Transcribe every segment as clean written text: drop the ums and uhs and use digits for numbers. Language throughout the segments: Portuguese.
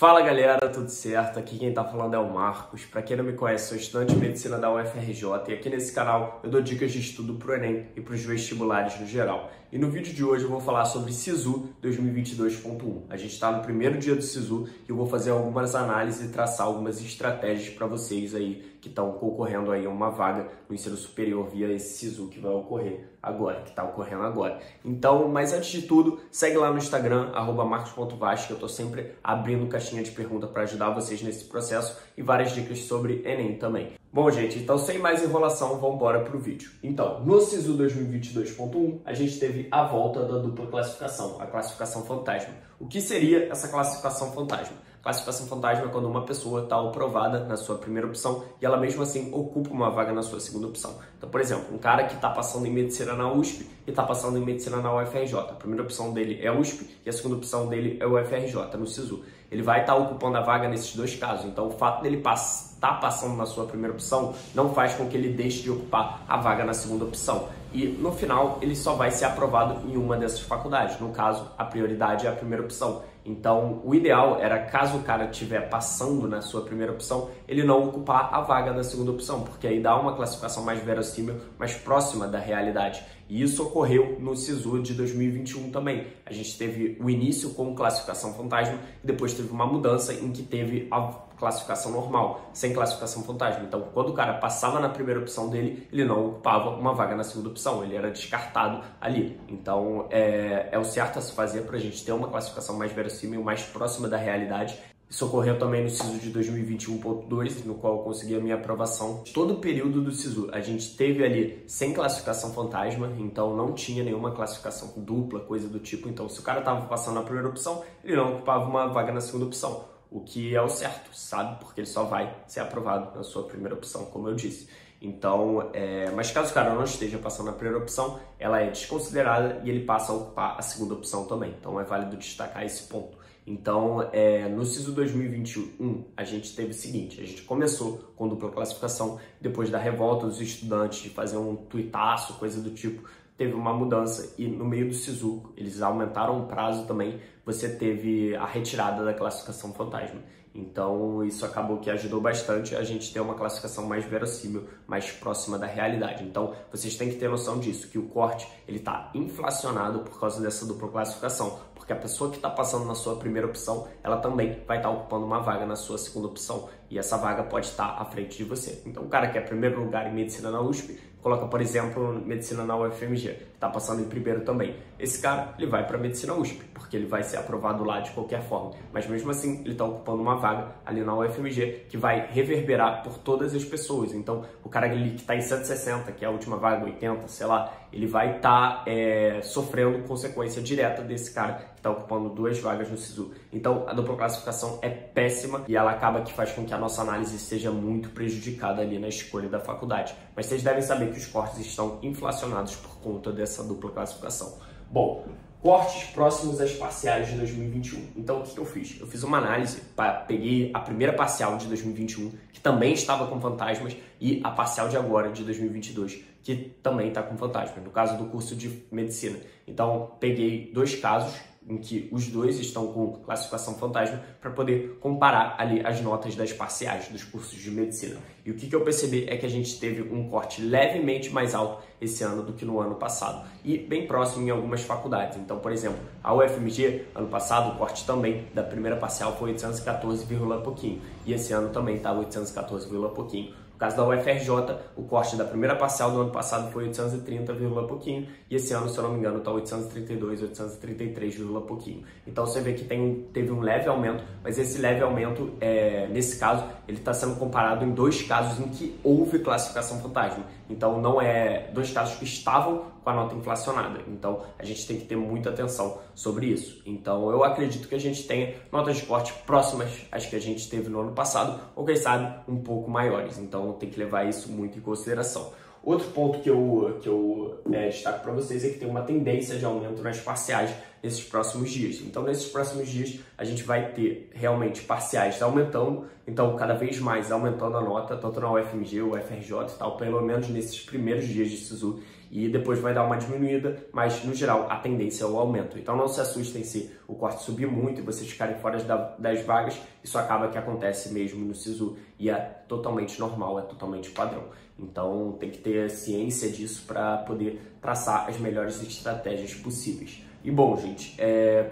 Fala galera, tudo certo? Aqui quem tá falando é o Marcos. Para quem não me conhece, sou estudante de medicina da UFRJ e aqui nesse canal eu dou dicas de estudo pro Enem e para os vestibulares no geral. E no vídeo de hoje eu vou falar sobre SISU 2022.1. A gente está no primeiro dia do SISU e eu vou fazer algumas análises e traçar algumas estratégias para vocês aí que estão concorrendo aí a uma vaga no ensino superior via esse SISU que vai ocorrer agora, que está ocorrendo agora. Então, mas antes de tudo, segue lá no Instagram, @marcos.vaz, que eu estou sempre abrindo caixinha de pergunta para ajudar vocês nesse processo e várias dicas sobre Enem também. Bom, gente, então sem mais enrolação, vamos embora para o vídeo. Então, no SISU 2022.1, a gente teve a volta da dupla classificação, a classificação fantasma. O que seria essa classificação fantasma? Classificação fantasma é quando uma pessoa está aprovada na sua primeira opção e ela mesmo assim ocupa uma vaga na sua segunda opção. Então, por exemplo, um cara que está passando em medicina na USP e está passando em medicina na UFRJ. A primeira opção dele é a USP e a segunda opção dele é o UFRJ, no SISU. Ele vai estar ocupando a vaga nesses dois casos. Então, o fato dele estar passando na sua primeira opção não faz com que ele deixe de ocupar a vaga na segunda opção. E, no final, ele só vai ser aprovado em uma dessas faculdades. No caso, a prioridade é a primeira opção. Então, o ideal era, caso o cara estiver passando na sua primeira opção, ele não ocupar a vaga da segunda opção, porque aí dá uma classificação mais verossímil, mais próxima da realidade. E isso ocorreu no SISU de 2021 também. A gente teve o início com classificação fantasma e depois teve uma mudança em que teve a classificação normal, sem classificação fantasma. Então, quando o cara passava na primeira opção dele, ele não ocupava uma vaga na segunda opção, ele era descartado ali. Então, é o certo a se fazer para a gente ter uma classificação mais verossímil, mais próxima da realidade. Isso ocorreu também no SISU de 2021.2, no qual eu consegui a minha aprovação. Todo o período do SISU a gente teve ali sem classificação fantasma, então não tinha nenhuma classificação dupla, coisa do tipo. Então, se o cara estava passando na primeira opção, ele não ocupava uma vaga na segunda opção, o que é o certo, sabe? Porque ele só vai ser aprovado na sua primeira opção, como eu disse. Então, mas caso o cara não esteja passando na primeira opção, ela é desconsiderada e ele passa a ocupar a segunda opção também. Então, é válido destacar esse ponto. Então, no SISU 2021, a gente teve o seguinte, a gente começou com dupla classificação, depois da revolta dos estudantes, de fazer um tuitaço, coisa do tipo, teve uma mudança e no meio do SISU, eles aumentaram o prazo também, você teve a retirada da classificação fantasma. Então, isso acabou que ajudou bastante a gente ter uma classificação mais verossímil, mais próxima da realidade. Então, vocês têm que ter noção disso, que o corte ele está inflacionado por causa dessa dupla classificação, porque a pessoa que está passando na sua primeira opção, ela também vai estar ocupando uma vaga na sua segunda opção, e essa vaga pode estar à frente de você. Então, o cara que é primeiro lugar em medicina na USP, coloca, por exemplo, medicina na UFMG, que está passando em primeiro também. Esse cara, ele vai para medicina USP, porque ele vai ser aprovado lá de qualquer forma. Mas mesmo assim, ele está ocupando uma vaga ali na UFMG, que vai reverberar por todas as pessoas. Então, o cara ali que está em 160, que é a última vaga, 80, sei lá, ele vai estar sofrendo consequência direta desse cara que está ocupando duas vagas no SISU. Então, a dupla classificação é péssima e ela acaba que faz com que a nossa análise seja muito prejudicada ali na escolha da faculdade. Mas vocês devem saber que os cortes estão inflacionados por conta dessa dupla classificação. Bom, cortes próximos às parciais de 2021. Então, o que eu fiz? Eu fiz uma análise, peguei a primeira parcial de 2021, que também estava com fantasmas, e a parcial de agora, de 2022, que também está com fantasmas, no caso do curso de medicina. Então, peguei dois casos em que os dois estão com classificação fantasma para poder comparar ali as notas das parciais dos cursos de medicina. E o que eu percebi é que a gente teve um corte levemente mais alto esse ano do que no ano passado e bem próximo em algumas faculdades. Então, por exemplo, a UFMG, ano passado, o corte também da primeira parcial foi 814, pouquinho, e esse ano também está 814, pouquinho. No caso da UFRJ, o corte da primeira parcial do ano passado foi 830, pouquinho, e esse ano, se eu não me engano, está 832, 833, pouquinho. Então você vê que teve um leve aumento, mas esse leve aumento, nesse caso, ele está sendo comparado em dois casos em que houve classificação fantasma. Então não é dois casos que estavam com a nota inflacionada. Então a gente tem que ter muita atenção sobre isso. Então eu acredito que a gente tenha notas de corte próximas às que a gente teve no ano passado, ou quem sabe um pouco maiores. Então tem que levar isso muito em consideração. Outro ponto que eu destaco para vocês é que tem uma tendência de aumento nas parciais nesses próximos dias. Então, nesses próximos dias, a gente vai ter realmente parciais aumentando, então cada vez mais aumentando a nota, tanto na UFMG, UFRJ e tal, pelo menos nesses primeiros dias de SISU, e depois vai dar uma diminuída, mas no geral a tendência é o aumento. Então não se assustem se o corte subir muito e vocês ficarem fora das vagas, isso acaba que acontece mesmo no SISU e é totalmente normal, é totalmente padrão. Então tem que ter ciência disso para poder traçar as melhores estratégias possíveis. E bom, gente,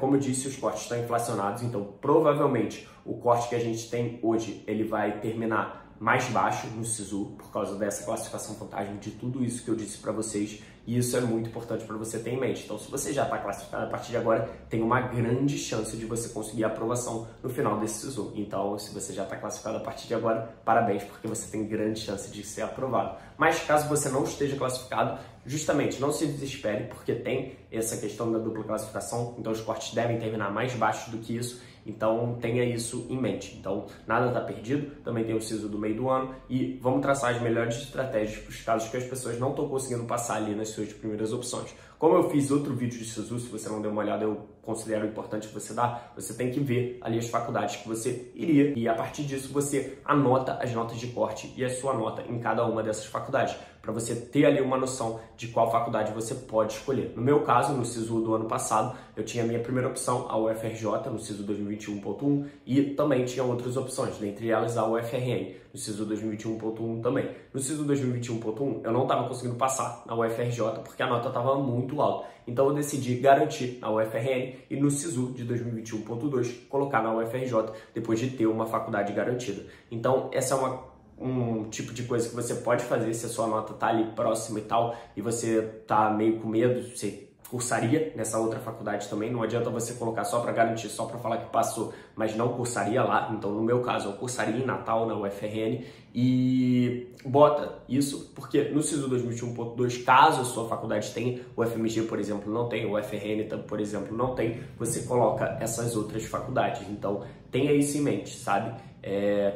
como eu disse, os cortes estão inflacionados, então provavelmente o corte que a gente tem hoje ele vai terminar mais baixo no SISU, por causa dessa classificação fantasma, de tudo isso que eu disse para vocês, e isso é muito importante para você ter em mente. Então, se você já está classificado a partir de agora, tem uma grande chance de você conseguir a aprovação no final desse SISU. Então, se você já está classificado a partir de agora, parabéns, porque você tem grande chance de ser aprovado. Mas, caso você não esteja classificado, justamente, não se desespere, porque tem essa questão da dupla classificação, então os cortes devem terminar mais baixos do que isso, então tenha isso em mente. Então, nada está perdido, também tem o SISU do meio do ano e vamos traçar as melhores estratégias para os casos que as pessoas não estão conseguindo passar ali nas suas primeiras opções. Como eu fiz outro vídeo de SISU, se você não deu uma olhada, eu considero importante você dar, você tem que ver ali as faculdades que você iria e a partir disso você anota as notas de corte e a sua nota em cada uma dessas faculdades, para você ter ali uma noção de qual faculdade você pode escolher. No meu caso, no SISU do ano passado, eu tinha a minha primeira opção, a UFRJ, no SISU 2021.1, e também tinha outras opções, dentre elas a UFRN, no SISU 2021.1 também. No SISU 2021.1, eu não estava conseguindo passar na UFRJ, porque a nota estava muito alta. Então eu decidi garantir na UFRN e no SISU de 2021.2 colocar na UFRJ, depois de ter uma faculdade garantida. Então essa é um tipo de coisa que você pode fazer se a sua nota tá ali próxima e tal, e você tá meio com medo, você cursaria nessa outra faculdade também. Não adianta você colocar só para garantir, só para falar que passou, mas não cursaria lá. Então, no meu caso, eu cursaria em Natal, na UFRN, e bota isso, porque no SISU 2021.2, caso a sua faculdade tenha, o UFMG, por exemplo, não tem, o UFRN, por exemplo, não tem, você coloca essas outras faculdades. Então, tenha isso em mente, sabe?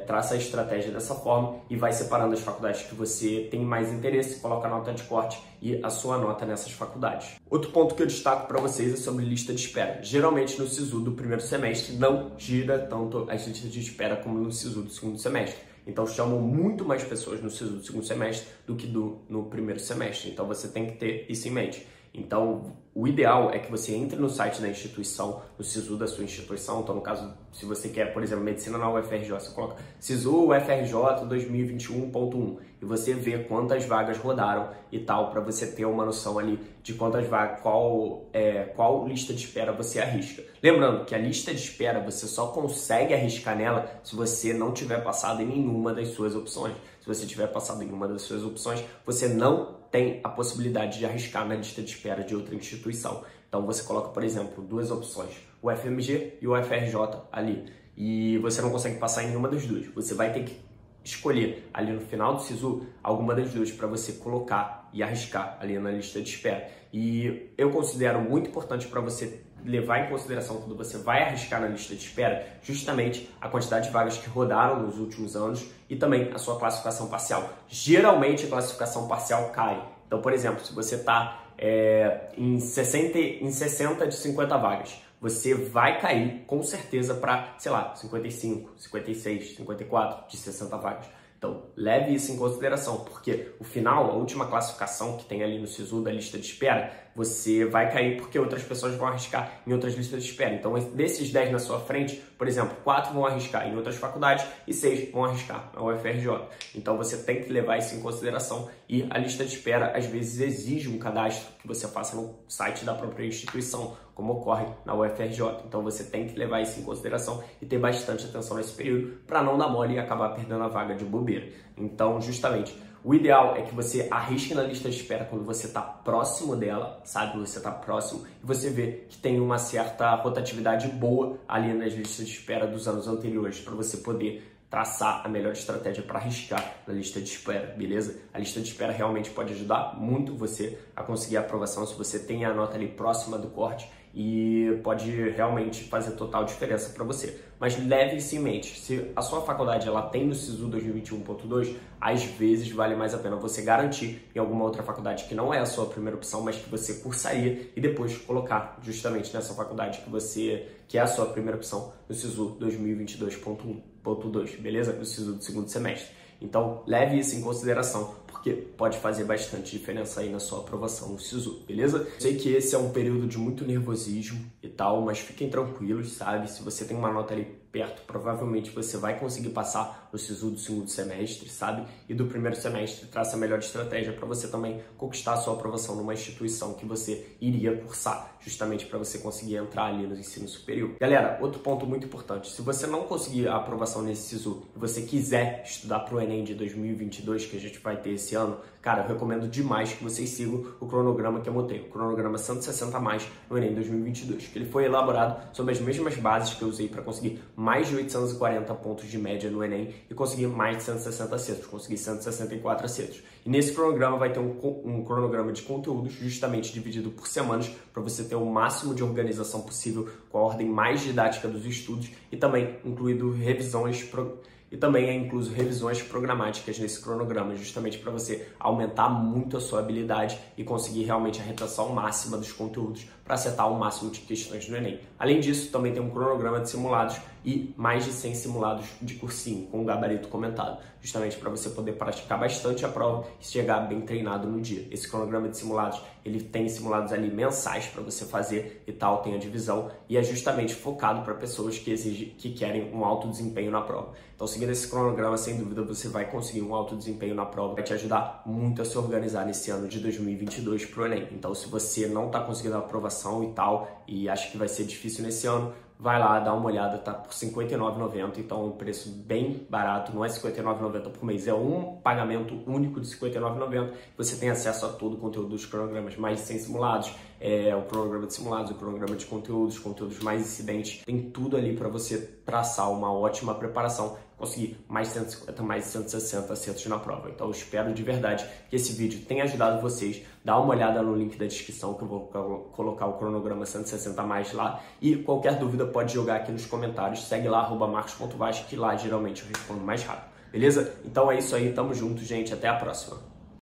Traça a estratégia dessa forma e vai separando as faculdades que você tem mais interesse, coloca a nota de corte e a sua nota nessas faculdades. Outro ponto que eu destaco para vocês é sobre lista de espera. Geralmente no SISU do primeiro semestre não gira tanto as listas de espera como no SISU do segundo semestre. Então chamam muito mais pessoas no SISU do segundo semestre do que no primeiro semestre. Então você tem que ter isso em mente. Então, o ideal é que você entre no site da instituição, no SISU da sua instituição. Então, no caso, se você quer, por exemplo, medicina na UFRJ, você coloca SISU UFRJ 2021.1 e você vê quantas vagas rodaram e tal, para você ter uma noção ali de quantas vagas, qual lista de espera você arrisca. Lembrando que a lista de espera você só consegue arriscar nela se você não tiver passado em nenhuma das suas opções. Se você tiver passado em uma das suas opções, você não tem a possibilidade de arriscar na lista de espera de outra instituição. Então você coloca, por exemplo, duas opções, o UFMG e o UFRJ ali, e você não consegue passar em nenhuma das duas. Você vai ter que escolher ali no final do SISU alguma das duas para você colocar e arriscar ali na lista de espera. E eu considero muito importante para você levar em consideração quando você vai arriscar na lista de espera justamente a quantidade de vagas que rodaram nos últimos anos e também a sua classificação parcial. Geralmente a classificação parcial cai. Então, por exemplo, se você está em 60 de 50 vagas, você vai cair com certeza para, sei lá, 55, 56, 54 de 60 vagas. Então, leve isso em consideração, porque o final, a última classificação que tem ali no SISU da lista de espera, você vai cair porque outras pessoas vão arriscar em outras listas de espera. Então, desses 10 na sua frente, por exemplo, 4 vão arriscar em outras faculdades e 6 vão arriscar na UFRJ. Então, você tem que levar isso em consideração e a lista de espera, às vezes, exige um cadastro que você faça no site da própria instituição, como ocorre na UFRJ. Então, você tem que levar isso em consideração e ter bastante atenção nesse período para não dar mole e acabar perdendo a vaga de bobeira. Então, justamente, o ideal é que você arrisque na lista de espera quando você está próximo dela, sabe? Você está próximo e você vê que tem uma certa rotatividade boa ali nas listas de espera dos anos anteriores para você poder traçar a melhor estratégia para arriscar na lista de espera, beleza? A lista de espera realmente pode ajudar muito você a conseguir a aprovação se você tem a nota ali próxima do corte e pode realmente fazer total diferença para você. mas leve isso em mente. Se a sua faculdade ela tem no SISU 2021.2, às vezes vale mais a pena você garantir em alguma outra faculdade que não é a sua primeira opção, mas que você cursaria e depois colocar justamente nessa faculdade que é a sua primeira opção no SISU 2022.1.2, beleza? No SISU do segundo semestre. Então, leve isso em consideração, porque pode fazer bastante diferença aí na sua aprovação no SISU, beleza? Sei que esse é um período de muito nervosismo e tal, mas fiquem tranquilos, sabe? Se você tem uma nota ali perto, provavelmente você vai conseguir passar no SISU do segundo semestre, sabe? E do primeiro semestre, traça a melhor estratégia para você também conquistar a sua aprovação numa instituição que você iria cursar, justamente para você conseguir entrar ali no ensino superior. Galera, outro ponto muito importante, se você não conseguir a aprovação nesse SISU e você quiser estudar para o Enem de 2022, que a gente vai ter esse ano, cara, eu recomendo demais que vocês sigam o cronograma que eu montei, o cronograma 160 mais no Enem 2022, que ele foi elaborado sobre as mesmas bases que eu usei para conseguir mais de 840 pontos de média no Enem e conseguir mais de 160 acertos, consegui 164 acertos. E nesse cronograma vai ter um cronograma de conteúdos justamente dividido por semanas para você ter o máximo de organização possível com a ordem mais didática dos estudos e também incluído revisões incluso revisões programáticas nesse cronograma, justamente para você aumentar muito a sua habilidade e conseguir realmente a retenção máxima dos conteúdos para acertar o máximo de questões no Enem. Além disso, também tem um cronograma de simulados e mais de 100 simulados de cursinho, com o gabarito comentado, justamente para você poder praticar bastante a prova e chegar bem treinado no dia. Esse cronograma de simulados, ele tem simulados ali mensais para você fazer e tal, tem a divisão, e é justamente focado para pessoas que querem um alto desempenho na prova. Então, seguindo esse cronograma, sem dúvida, você vai conseguir um alto desempenho na prova, vai te ajudar muito a se organizar nesse ano de 2022 para o Enem. Então, se você não está conseguindo a aprovação e tal, e acha que vai ser difícil nesse ano, vai lá, dá uma olhada, tá por R$ 59,90, então é um preço bem barato, não é R$ 59,90 por mês, é um pagamento único de R$ 59,90, você tem acesso a todo o conteúdo dos cronogramas, mais de 100 simulados, o cronograma de simulados, o cronograma de conteúdos mais incidentes, tem tudo ali para você traçar uma ótima preparação, conseguir mais de 150, mais de 160 acertos na prova. Então eu espero de verdade que esse vídeo tenha ajudado vocês. Dá uma olhada no link da descrição que eu vou colocar o cronograma 160 mais lá. E qualquer dúvida pode jogar aqui nos comentários. Segue lá, @marcos.vaz, que lá geralmente eu respondo mais rápido. Beleza? Então é isso aí, tamo junto, gente. Até a próxima.